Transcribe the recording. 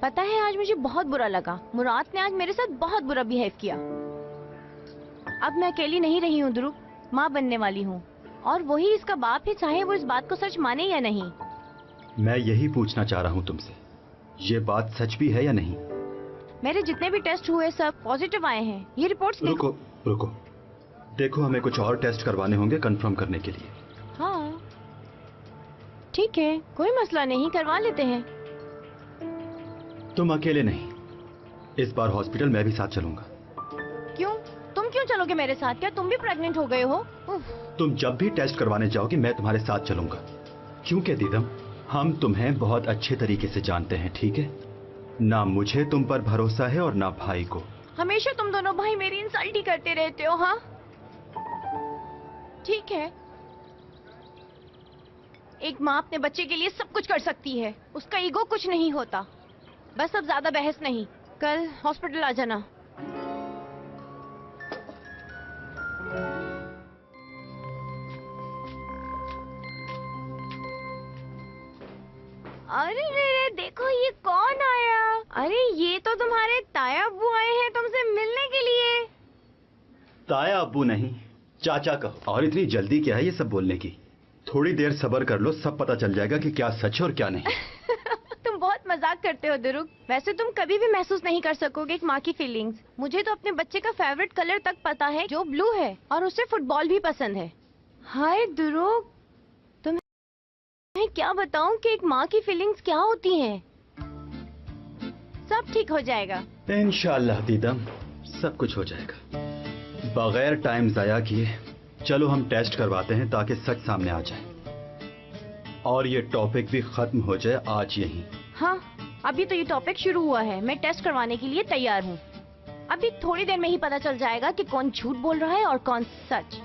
पता है आज मुझे बहुत बुरा लगा। मुराद ने आज मेरे साथ बहुत बुरा बिहेव किया। अब मैं अकेली नहीं रही हूँ ध्रुव, माँ बनने वाली हूँ और वही इसका बाप है, चाहे वो इस बात को सच माने या नहीं। मैं यही पूछना चाह रहा हूँ तुमसे, ये बात सच भी है या नहीं? मेरे जितने भी टेस्ट हुए सब पॉजिटिव आए हैं। ये रिपोर्ट्स रुको रुको, देखो हमें कुछ और टेस्ट करवाने होंगे कंफर्म करने के लिए। हाँ ठीक है, कोई मसला नहीं, करवा लेते हैं। तुम अकेले नहीं, इस बार हॉस्पिटल मैं भी साथ चलूंगा। क्यों? तुम क्यों चलोगे मेरे साथ? क्या तुम भी प्रेग्नेंट हो गए हो? तुम जब भी टेस्ट करवाने जाओगी मैं तुम्हारे साथ चलूंगा, क्योंकि दीदम हम तुम्हें बहुत अच्छे तरीके से जानते हैं, ठीक है? ना मुझे तुम पर भरोसा है और ना भाई को। हमेशा तुम दोनों भाई मेरी इंसल्ट ही करते रहते हो। हाँ ठीक है, एक माँ अपने बच्चे के लिए सब कुछ कर सकती है, उसका ईगो कुछ नहीं होता। बस अब ज्यादा बहस नहीं, कल हॉस्पिटल आ जाना। अरे रे, देखो ये कौन आया? अरे ये तो तुम्हारे ताया अब्बू आए हैं तुमसे मिलने के लिए। ताया अब्बू नहीं, चाचा कहो। और इतनी जल्दी क्या है ये सब बोलने की? थोड़ी देर सब्र कर लो, सब पता चल जाएगा कि क्या सच है और क्या नहीं। तुम बहुत मजाक करते हो ध्रुव। वैसे तुम कभी भी महसूस नहीं कर सकोगे एक माँ की फीलिंग्स। मुझे तो अपने बच्चे का फेवरेट कलर तक पता है, जो ब्लू है, और उसे फुटबॉल भी पसंद है। हाय ध्रुव, तुम्हें क्या बताऊं कि एक माँ की फीलिंग्स क्या होती हैं। सब ठीक हो जाएगा इंशाल्लाह दीदम, सब कुछ हो जाएगा। बगैर टाइम जाया किए चलो हम टेस्ट करवाते हैं ताकि सच सामने आ जाए और ये टॉपिक भी खत्म हो जाए आज यहीं। हाँ, अभी तो ये टॉपिक शुरू हुआ है। मैं टेस्ट करवाने के लिए तैयार हूँ। अभी थोड़ी देर में ही पता चल जाएगा कि कौन झूठ बोल रहा है और कौन सच।